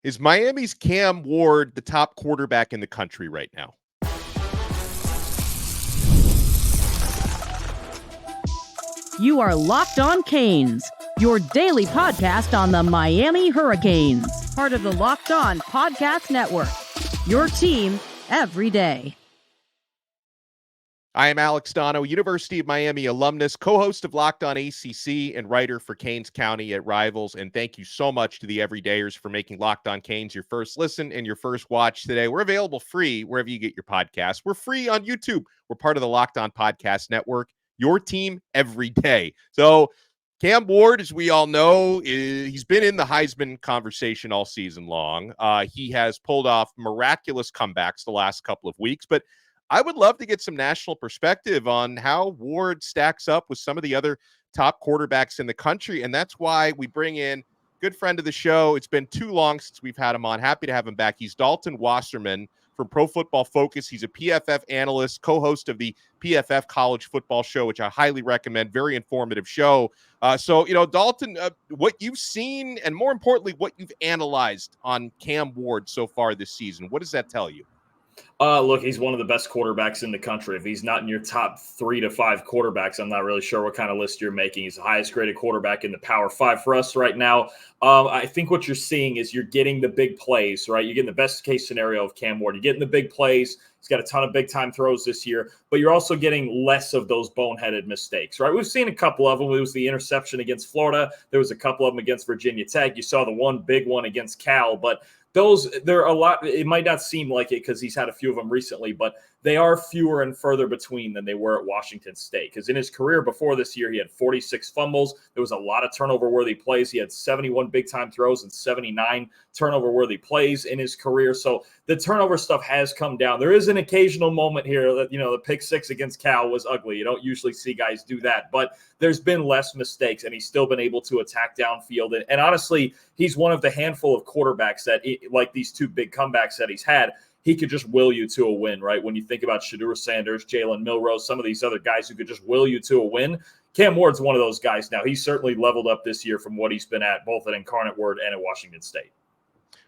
Is Miami's Cam Ward the top quarterback in the country right now? You are Locked On Canes, your daily podcast on the Miami Hurricanes, part of the Locked On Podcast Network, your team every day. I am Alex Dono, University of Miami alumnus, co-host of Locked On ACC, and writer for Canes County at Rivals. And thank you so much to the everydayers for making Locked On Canes your first listen and your first watch today. We're available free wherever you get your podcasts. We're free on YouTube. We're part of the Locked On Podcast Network, your team every day. So Cam Ward, as we all know, he's been in the Heisman conversation all season long. He has pulled off miraculous comebacks the last couple of weeks, but I would love to get some national perspective on how Ward stacks up with some of the other top quarterbacks in the country. And that's why we bring in good friend of the show. It's been too long since we've had him on. Happy to have him back. He's Dalton Wasserman from Pro Football Focus. He's a PFF analyst, co-host of the PFF College Football Show, which I highly recommend. Very informative show. Dalton, what you've seen and more importantly, what you've analyzed on Cam Ward so far this season, what does that tell you? Look, he's one of the best quarterbacks in the country. If he's not in your top 3 to 5 quarterbacks, I'm not really sure what kind of list you're making. He's the highest graded quarterback in the Power 5 for us right now. I think what you're seeing is you're getting the big plays, right? You're getting the best case scenario of Cam Ward. You're getting the big plays. He's got a ton of big time throws this year, but you're also getting less of those boneheaded mistakes, right? We've seen a couple of them. It was the interception against Florida. There was a couple of them against Virginia Tech. You saw the one big one against Cal, but there are a lot. It might not seem like it because he's had a few of them recently, but they are fewer and further between than they were at Washington State. Because in his career before this year, he had 46 fumbles. There was a lot of turnover-worthy plays. He had 71 big-time throws and 79 turnover-worthy plays in his career. So the turnover stuff has come down. There is an occasional moment here that, the pick six against Cal was ugly. You don't usually see guys do that, but there's been less mistakes, and he's still been able to attack downfield. And honestly, he's one of the handful of quarterbacks that, like these two big comebacks that he's had, he could just will you to a win, right? When you think about Shedeur Sanders, Jalen Milroe, some of these other guys who could just will you to a win, Cam Ward's one of those guys now. He's certainly leveled up this year from what he's been at, both at Incarnate Word and at Washington State.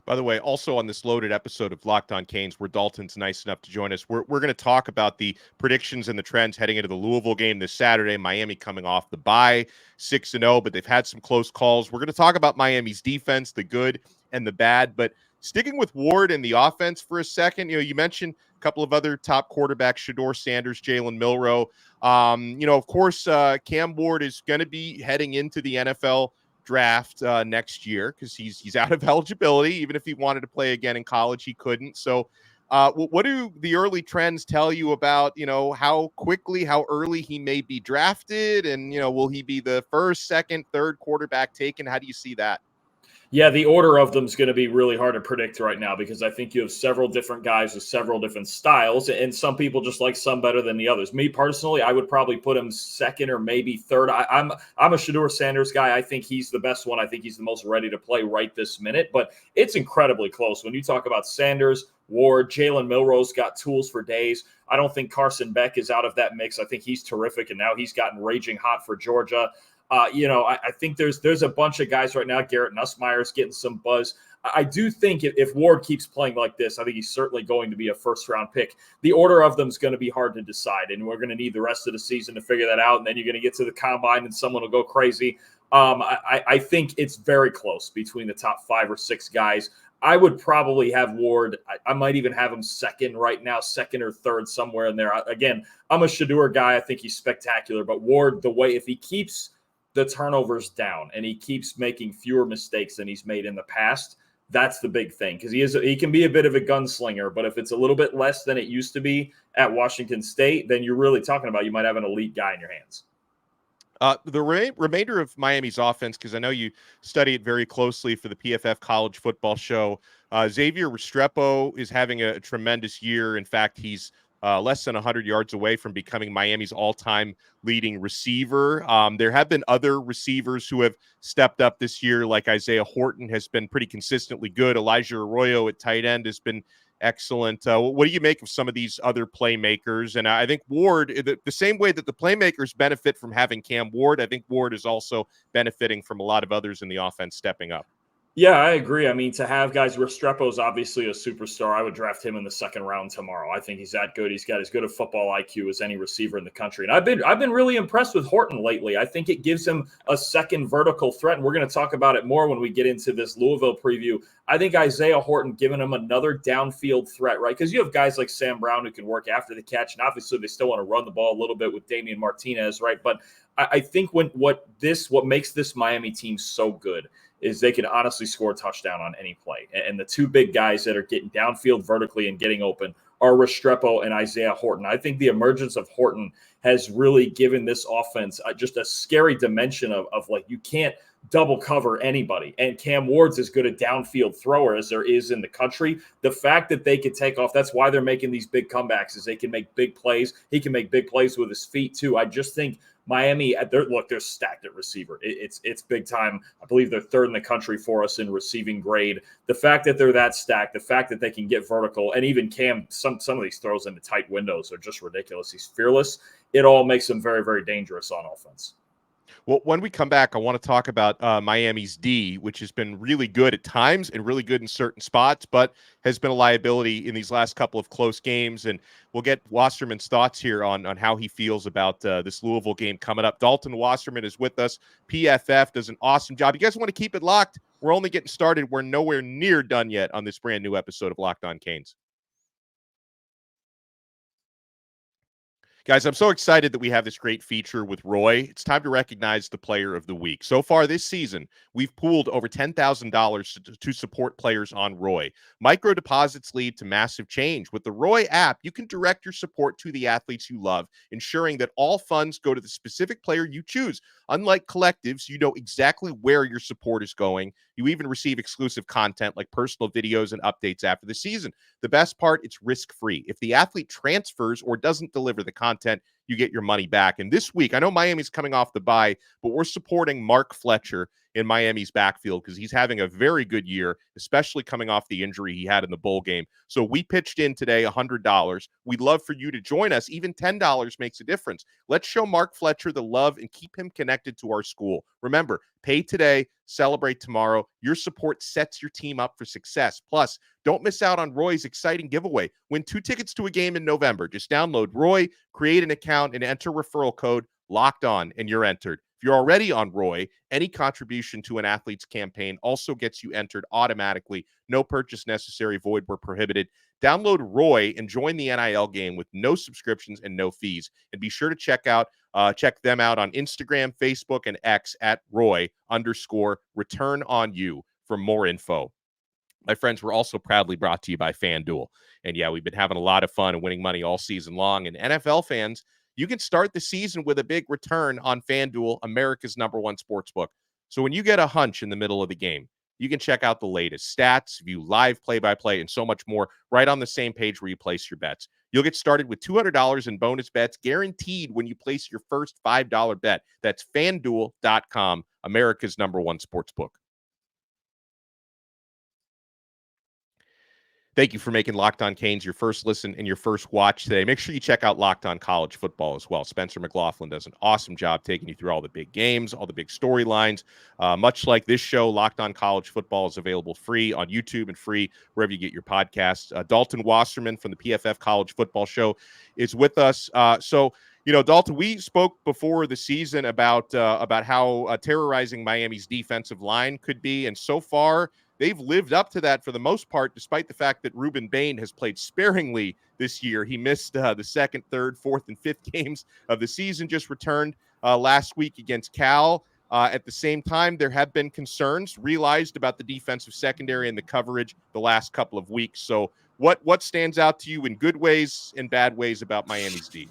By the way, also on this loaded episode of Locked On Canes, where Dalton's nice enough to join us, we're going to talk about the predictions and the trends heading into the Louisville game this Saturday. Miami coming off the bye, 6-0, but they've had some close calls. We're going to talk about Miami's defense, the good and the bad, but sticking with Ward and the offense for a second, you mentioned a couple of other top quarterbacks, Shedeur Sanders, Jalen Milroe. Of course, Cam Ward is going to be heading into the NFL draft next year because he's out of eligibility. Even if he wanted to play again in college, he couldn't. So what do the early trends tell you about, how quickly, how early he may be drafted? And, will he be the first, second, third quarterback taken? How do you see that? Yeah, the order of them is going to be really hard to predict right now because I think you have several different guys with several different styles, and some people just like some better than the others. Me personally, I would probably put him second or maybe third. I'm a Shedeur Sanders guy. I think he's the best one. I think he's the most ready to play right this minute, but it's incredibly close. When you talk about Sanders, Ward, Jalen Milroe's got tools for days. I don't think Carson Beck is out of that mix. I think he's terrific, and now he's gotten raging hot for Georgia. I think there's a bunch of guys right now. Garrett Nussmeier's getting some buzz. I do think if Ward keeps playing like this, I think he's certainly going to be a first-round pick. The order of them is going to be hard to decide, and we're going to need the rest of the season to figure that out, and then you're going to get to the combine, and someone will go crazy. I think it's very close between the top 5 or 6 guys. I would probably have Ward. I might even have him second right now, second or third, somewhere in there. Again, I'm a Shedeur guy. I think he's spectacular, but Ward, if he keeps the turnovers down and he keeps making fewer mistakes than he's made in the past, that's the big thing, because he can be a bit of a gunslinger, but if it's a little bit less than it used to be at Washington State, then you're really talking about you might have an elite guy in your hands. The remainder of Miami's offense, because I know you study it very closely for the PFF College Football Show, Xavier Restrepo is having a tremendous year. In fact, he's less than 100 yards away from becoming Miami's all-time leading receiver. There have been other receivers who have stepped up this year, like Isaiah Horton has been pretty consistently good. Elijah Arroyo at tight end has been excellent. What do you make of some of these other playmakers? And I think Ward, the same way that the playmakers benefit from having Cam Ward, I think Ward is also benefiting from a lot of others in the offense stepping up. Yeah, I agree. I mean, to have guys, Restrepo is obviously a superstar. I would draft him in the second round tomorrow. I think he's that good. He's got as good a football IQ as any receiver in the country. And I've been really impressed with Horton lately. I think it gives him a second vertical threat. And we're going to talk about it more when we get into this Louisville preview. I think Isaiah Horton giving him another downfield threat, right? Because you have guys like Sam Brown who can work after the catch. And obviously they still want to run the ball a little bit with Damian Martinez, right? But I think what makes this Miami team so good is they can honestly score a touchdown on any play. And the two big guys that are getting downfield vertically and getting open are Restrepo and Isaiah Horton. I think the emergence of Horton has really given this offense just a scary dimension of like you can't double cover anybody. And Cam Ward's as good a downfield thrower as there is in the country. The fact that they can take off, that's why they're making these big comebacks, is they can make big plays. He can make big plays with his feet too. I just think Miami, they're stacked at receiver. It's big time. I believe they're third in the country for us in receiving grade. The fact that they're that stacked, the fact that they can get vertical, and even Cam, some of these throws into tight windows are just ridiculous. He's fearless. It all makes him very, very dangerous on offense. Well, when we come back, I want to talk about Miami's D, which has been really good at times and really good in certain spots, but has been a liability in these last couple of close games. And we'll get Wasserman's thoughts here on how he feels about this Louisville game coming up. Dalton Wasserman is with us. PFF does an awesome job. You guys want to keep it locked? We're only getting started. We're nowhere near done yet on this brand new episode of Locked On Canes. Guys, I'm so excited that we have this great feature with Roy. It's time to recognize the player of the week. So far this season, we've pooled over $10,000 to support players on Roy. Micro deposits lead to massive change. With the Roy app, you can direct your support to the athletes you love, ensuring that all funds go to the specific player you choose. Unlike collectives, you know exactly where your support is going. You even receive exclusive content like personal videos and updates after the season. The best part, it's risk-free. If the athlete transfers or doesn't deliver the content, you get your money back. And this week, I know Miami's coming off the bye, but we're supporting Mark Fletcher in Miami's backfield because he's having a very good year, especially coming off the injury he had in the bowl game. So we pitched in today $100. We'd love for you to join us. Even $10 makes a difference. Let's show Mark Fletcher the love and keep him connected to our school. Remember, pay today, celebrate tomorrow. Your support sets your team up for success. Plus, don't miss out on Roy's exciting giveaway. Win 2 tickets to a game in November. Just download Roy, create an account, and enter referral code Locked On, and you're entered. If you're already on Roy, any contribution to an athlete's campaign also gets you entered automatically. No purchase necessary, void where prohibited. Download Roy and join the NIL game with no subscriptions and no fees. And be sure to check them out on Instagram, Facebook, and X at Roy_return_on-you for more info. My friends, we're also proudly brought to you by FanDuel. And yeah, we've been having a lot of fun and winning money all season long. And NFL fans, you can start the season with a big return on FanDuel, America's #1 sportsbook. So when you get a hunch in the middle of the game, you can check out the latest stats, view live play-by-play, and so much more right on the same page where you place your bets. You'll get started with $200 in bonus bets guaranteed when you place your first $5 bet. That's FanDuel.com, America's #1 sportsbook. Thank you for making Locked On Canes your first listen and your first watch today. Make sure you check out Locked On College Football as well. Spencer McLaughlin does an awesome job taking you through all the big games, all the big storylines. Much like this show, Locked On College Football is available free on YouTube and free wherever you get your podcasts. Dalton Wasserman from the PFF College Football Show is with us. Dalton, we spoke before the season about how terrorizing Miami's defensive line could be, and so far, they've lived up to that for the most part, despite the fact that Ruben Bain has played sparingly this year. He missed the second, third, fourth, and fifth games of the season, just returned last week against Cal. At the same time, there have been concerns realized about the defensive secondary and the coverage the last couple of weeks. So what stands out to you in good ways and bad ways about Miami's D?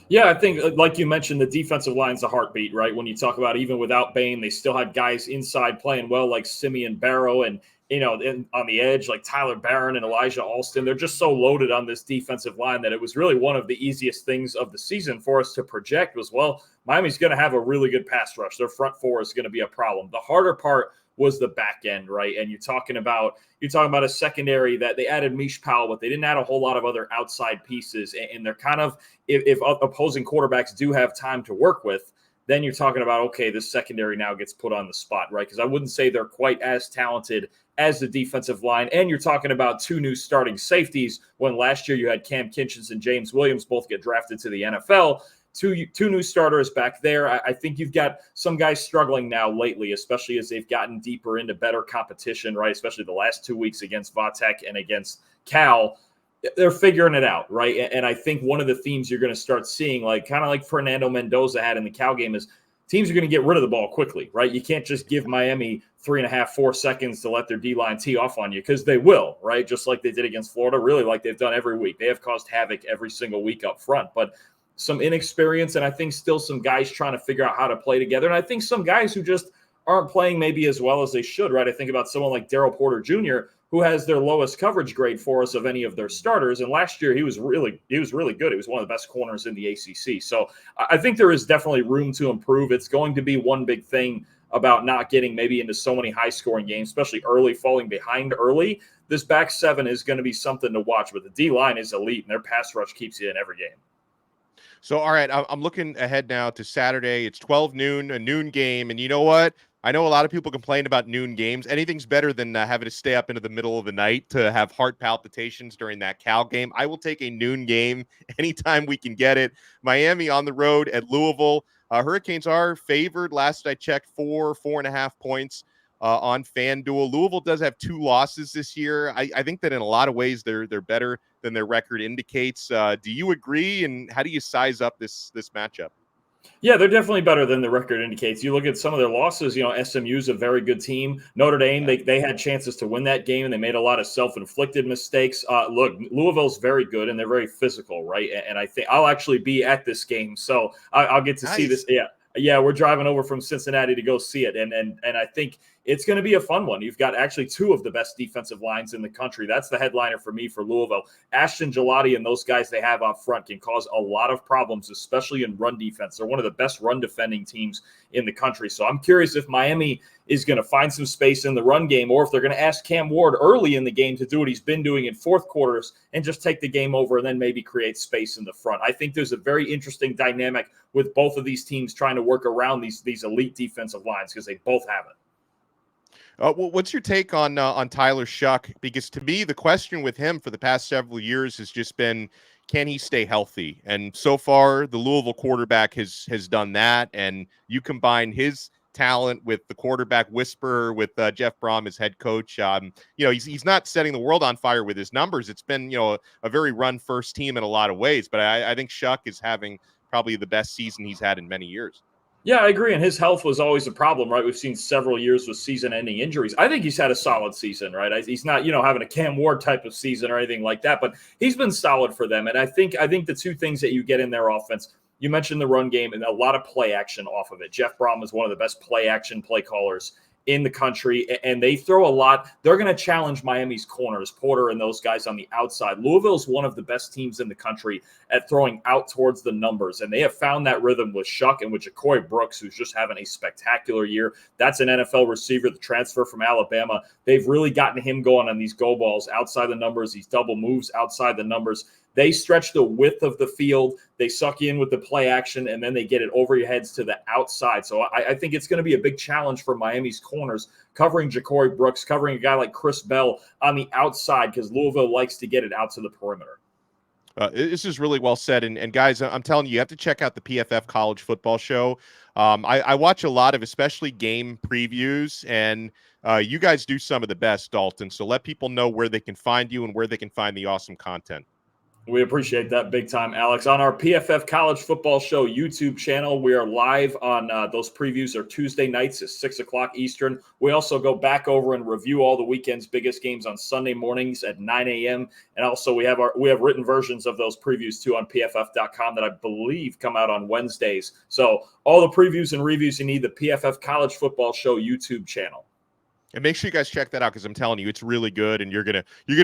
Yeah, I think, like you mentioned, the defensive line's a heartbeat, right? When you talk about even without Bain, they still had guys inside playing well, like Simeon Barrow, and on the edge, like Tyler Barron and Elijah Alston. They're just so loaded on this defensive line that it was really one of the easiest things of the season for us to project was, well, Miami's going to have a really good pass rush. Their front four is going to be a problem. The harder part was the back end, right? And you're talking about a secondary that they added Mish Powell, but they didn't add a whole lot of other outside pieces. And they're kind of, if opposing quarterbacks do have time to work with, then you're talking about, okay, this secondary now gets put on the spot, right? Because I wouldn't say they're quite as talented as the defensive line. And you're talking about 2 new starting safeties when last year you had Cam Kinchins and James Williams both get drafted to the NFL. Two new starters back there. I think you've got some guys struggling now lately, especially as they've gotten deeper into better competition, right? Especially the last 2 weeks against Vatek and against Cal. They're figuring it out, right? And I think one of the themes you're going to start seeing, like kind of like Fernando Mendoza had in the Cal game, is teams are going to get rid of the ball quickly, right? You can't just give Miami 3.5, 4 seconds to let their D-line tee off on you, because they will, right? Just like they did against Florida, really like they've done every week. They have caused havoc every single week up front, but some inexperience, and I think still some guys trying to figure out how to play together. And I think some guys who just aren't playing maybe as well as they should, right? I think about someone like Daryl Porter Jr., who has their lowest coverage grade for us of any of their starters. And last year he was really good. He was one of the best corners in the ACC. So I think there is definitely room to improve. It's going to be one big thing about not getting maybe into so many high scoring games, especially early, falling behind early. This back seven is going to be something to watch, but the D line is elite and their pass rush keeps you in every game. So, all right, I'm looking ahead now to Saturday. It's 12 noon, a noon game. And you know what? I know a lot of people complain about noon games. Anything's better than having to stay up into the middle of the night to have heart palpitations during that Cal game. I will take a noon game anytime we can get it. Miami on the road at Louisville. Hurricanes are favored. Last I checked, 4.5 points on FanDuel. Louisville does have 2 losses this year. I think that in a lot of ways they're better than their record indicates. Do you agree? And how do you size up this matchup? Yeah, they're definitely better than the record indicates. You look at some of their losses, SMU's a very good team. Notre Dame, they had chances to win that game, and they made a lot of self-inflicted mistakes. Look, Louisville's very good, and they're very physical, right? And I think I'll actually be at this game, so I'll get to see this. Yeah, we're driving over from Cincinnati to go see it, and I think it's going to be a fun one. You've got actually 2 of the best defensive lines in the country. That's the headliner for me for Louisville. Ashton Gelati and those guys they have up front can cause a lot of problems, especially in run defense. They're one of the best run defending teams in the country. So I'm curious if Miami is going to find some space in the run game, or if they're going to ask Cam Ward early in the game to do what he's been doing in fourth quarters and just take the game over and then maybe create space in the front. I think there's a very interesting dynamic with both of these teams trying to work around these elite defensive lines, because they both have it. Well, what's your take on Tyler Shuck? Because to me, the question with him for the past several years has just been, can he stay healthy? And so far, the Louisville quarterback has done that. And you combine his talent with the quarterback whisperer with Jeff Brom as head coach. He's not setting the world on fire with his numbers. It's been a very run first team in a lot of ways. But I think Shuck is having probably the best season he's had in many years. Yeah, I agree. And his health was always a problem, right? We've seen several years with season-ending injuries. I think he's had a solid season, right? He's not, having a Cam Ward type of season or anything like that, but he's been solid for them. And I think the 2 things that you get in their offense, you mentioned the run game and a lot of play action off of it. Jeff Brom is one of the best play action play callers in the country, and they throw a lot. They're going to challenge Miami's corners, Porter and those guys on the outside. Louisville's one of the best teams in the country at throwing out towards the numbers, and they have found that rhythm with Shuck and with Jacoy Brooks, who's just having a spectacular year. That's an NFL receiver, the transfer from Alabama. They've really gotten him going on these go balls outside the numbers, these double moves outside the numbers. They stretch the width of the field. They suck you in with the play action, and then they get it over your heads to the outside. So I think it's going to be a big challenge for Miami's corners, covering Jacoy Brooks, covering a guy like Chris Bell on the outside, because Louisville likes to get it out to the perimeter. This is really well said. And guys, I'm telling you, you have to check out the PFF College Football Show. I watch a lot of especially game previews, and you guys do some of the best, Dalton. So let people know where they can find you and where they can find the awesome content. We appreciate that big time, Alex. On our PFF College Football Show YouTube channel, we are live on those previews are Tuesday nights at 6 o'clock Eastern. We also go back over and review all the weekend's biggest games on Sunday mornings at 9 a.m. And also we have written versions of those previews too on PFF.com that I believe come out on Wednesdays. So all the previews and reviews you need, the PFF College Football Show YouTube channel. And make sure you guys check that out, because I'm telling you, it's really good, and you're gonna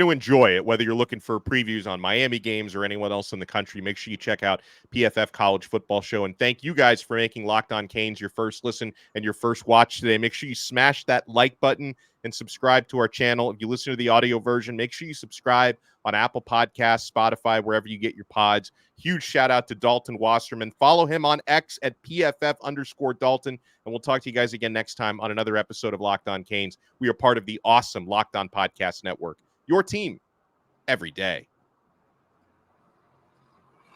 enjoy it. Whether you're looking for previews on Miami games or anyone else in the country, make sure you check out PFF College Football Show. And thank you guys for making Locked On Canes your first listen and your first watch today. Make sure you smash that like button and subscribe to our channel. If you listen to the audio version, make sure you subscribe on Apple Podcasts, Spotify, wherever you get your pods. Huge shout out to Dalton Wasserman. Follow him on X at PFF_Dalton. And we'll talk to you guys again next time on another episode of Locked On Canes. We are part of the awesome Locked On Podcast Network. Your team every day.